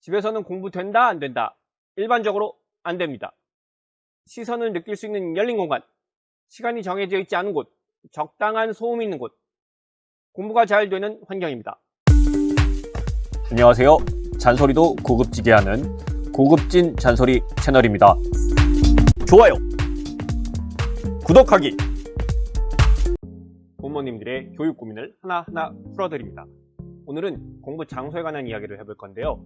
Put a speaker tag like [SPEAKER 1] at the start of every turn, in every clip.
[SPEAKER 1] 집에서는 공부 된다, 안 된다? 일반적으로 안 됩니다. 시선을 느낄 수 있는 열린 공간, 시간이 정해져 있지 않은 곳, 적당한 소음이 있는 곳, 공부가 잘 되는 환경입니다.
[SPEAKER 2] 안녕하세요. 잔소리도 고급지게 하는 고급진 잔소리 채널입니다. 좋아요, 구독하기.
[SPEAKER 1] 부모님들의 교육 고민을 하나하나 풀어드립니다. 오늘은 공부 장소에 관한 이야기를 해볼 건데요.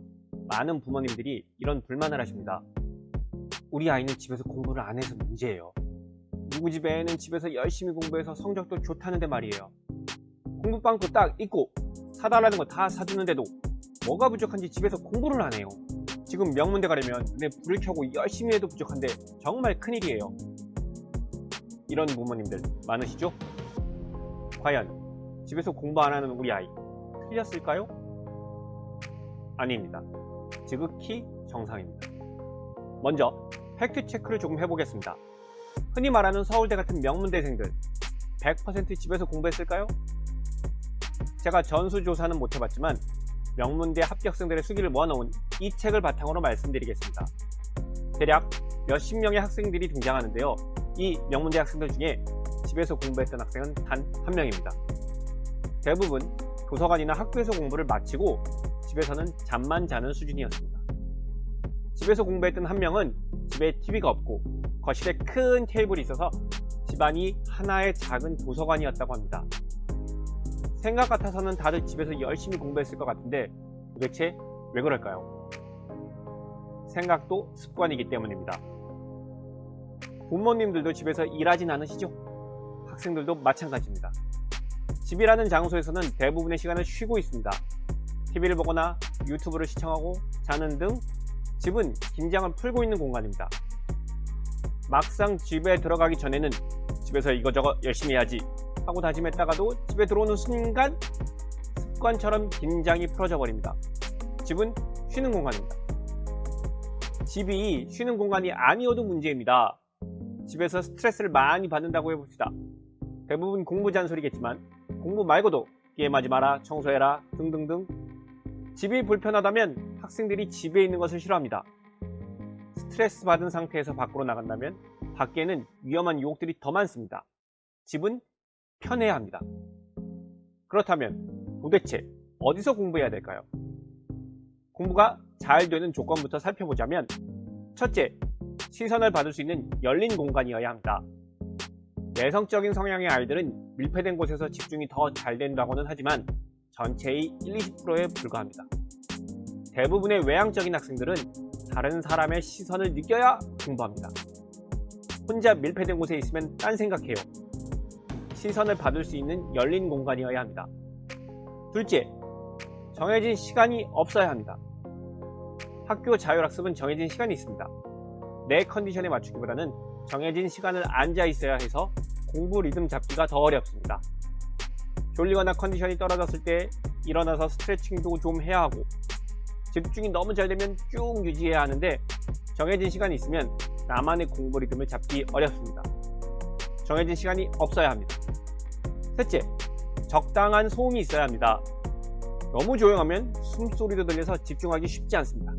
[SPEAKER 1] 많은 부모님들이 이런 불만을 하십니다. 우리 아이는 집에서 공부를 안 해서 문제예요. 누구 집 애는 집에서 열심히 공부해서 성적도 좋다는데 말이에요. 공부방도 딱 있고 사달라는 거 다 사주는데도 뭐가 부족한지 집에서 공부를 안 해요. 지금 명문대 가려면 눈에 불을 켜고 열심히 해도 부족한데 정말 큰일이에요. 이런 부모님들 많으시죠? 과연 집에서 공부 안 하는 우리 아이 틀렸을까요? 아닙니다. 지극히 정상입니다. 먼저 팩트 체크를 조금 해보겠습니다. 흔히 말하는 서울대 같은 명문대생들 100% 집에서 공부했을까요? 제가 전수조사는 못 해봤지만 명문대 합격생들의 수기를 모아놓은 이 책을 바탕으로 말씀드리겠습니다. 대략 몇십 명의 학생들이 등장하는데요. 이 명문대 학생들 중에 집에서 공부했던 학생은 단 한 명입니다. 대부분 도서관이나 학교에서 공부를 마치고 집에서는 잠만 자는 수준이었습니다. 집에서 공부했던 한 명은 집에 TV가 없고 거실에 큰 테이블이 있어서 집안이 하나의 작은 도서관이었다고 합니다. 생각 같아서는 다들 집에서 열심히 공부했을 것 같은데 도대체 왜 그럴까요? 생각도 습관이기 때문입니다. 부모님들도 집에서 일하진 않으시죠? 학생들도 마찬가지입니다. 집이라는 장소에서는 대부분의 시간을 쉬고 있습니다. TV를 보거나 유튜브를 시청하고 자는 등 집은 긴장을 풀고 있는 공간입니다. 막상 집에 들어가기 전에는 집에서 이거저거 열심히 해야지 하고 다짐했다가도 집에 들어오는 순간 습관처럼 긴장이 풀어져 버립니다. 집은 쉬는 공간입니다. 집이 쉬는 공간이 아니어도 문제입니다. 집에서 스트레스를 많이 받는다고 해봅시다. 대부분 공부 잔소리겠지만 공부 말고도 게임하지 마라, 청소해라 등등등. 집이 불편하다면 학생들이 집에 있는 것을 싫어합니다. 스트레스 받은 상태에서 밖으로 나간다면 밖에는 위험한 유혹들이 더 많습니다. 집은 편해야 합니다. 그렇다면 도대체 어디서 공부해야 될까요? 공부가 잘 되는 조건부터 살펴보자면 첫째, 시선을 받을 수 있는 열린 공간이어야 합니다. 내성적인 성향의 아이들은 밀폐된 곳에서 집중이 더 잘 된다고는 하지만 전체의 1-20%에 불과합니다. 대부분의 외향적인 학생들은 다른 사람의 시선을 느껴야 공부합니다. 혼자 밀폐된 곳에 있으면 딴 생각해요. 시선을 받을 수 있는 열린 공간이어야 합니다. 둘째, 정해진 시간이 없어야 합니다. 학교 자율학습은 정해진 시간이 있습니다. 내 컨디션에 맞추기보다는 정해진 시간을 앉아 있어야 해서 공부 리듬 잡기가 더 어렵습니다. 졸리거나 컨디션이 떨어졌을 때 일어나서 스트레칭도 좀 해야 하고 집중이 너무 잘 되면 쭉 유지해야 하는데 정해진 시간이 있으면 나만의 공부 리듬을 잡기 어렵습니다. 정해진 시간이 없어야 합니다. 셋째, 적당한 소음이 있어야 합니다. 너무 조용하면 숨소리도 들려서 집중하기 쉽지 않습니다.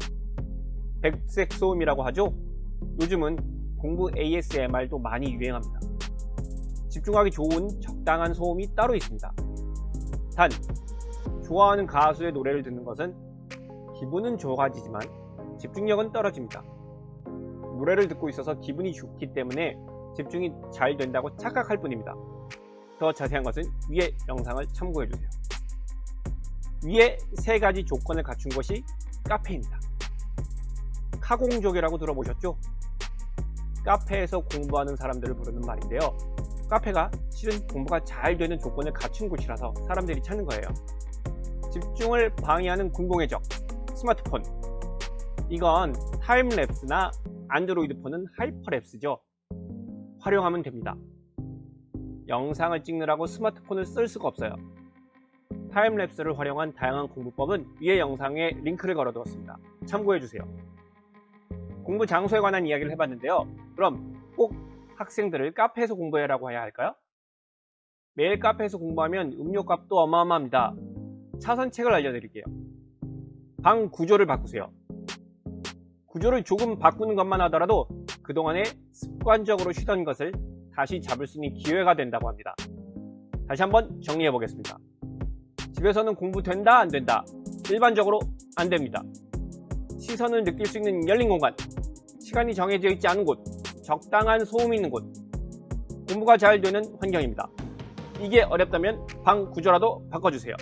[SPEAKER 1] 백색 소음이라고 하죠? 요즘은 공부 ASMR도 많이 유행합니다. 집중하기 좋은 적당한 소음이 따로 있습니다. 단, 좋아하는 가수의 노래를 듣는 것은 기분은 좋아지지만 집중력은 떨어집니다. 노래를 듣고 있어서 기분이 좋기 때문에 집중이 잘 된다고 착각할 뿐입니다. 더 자세한 것은 위의 영상을 참고해주세요. 위에 세 가지 조건을 갖춘 것이 카페입니다. 카공족이라고 들어보셨죠? 카페에서 공부하는 사람들을 부르는 말인데요. 카페가 실은 공부가 잘 되는 조건을 갖춘 곳이라서 사람들이 찾는 거예요. 집중을 방해하는 공공의 적, 스마트폰. 이건 타임랩스나 안드로이드 폰은 하이퍼랩스죠. 활용하면 됩니다. 영상을 찍느라고 스마트폰을 쓸 수가 없어요. 타임랩스를 활용한 다양한 공부법은 위의 영상에 링크를 걸어두었습니다. 참고해주세요. 공부 장소에 관한 이야기를 해봤는데요. 그럼 꼭 학생들을 카페에서 공부해라고 해야 할까요? 매일 카페에서 공부하면 음료값도 어마어마합니다. 차선책을 알려드릴게요. 방 구조를 바꾸세요. 구조를 조금 바꾸는 것만 하더라도 그동안에 습관적으로 쉬던 것을 다시 잡을 수 있는 기회가 된다고 합니다. 다시 한번 정리해 보겠습니다. 집에서는 공부 된다 안 된다? 일반적으로 안 됩니다. 시선을 느낄 수 있는 열린 공간, 시간이 정해져 있지 않은 곳, 적당한 소음이 있는 곳, 공부가 잘 되는 환경입니다. 이게 어렵다면 방 구조라도 바꿔주세요.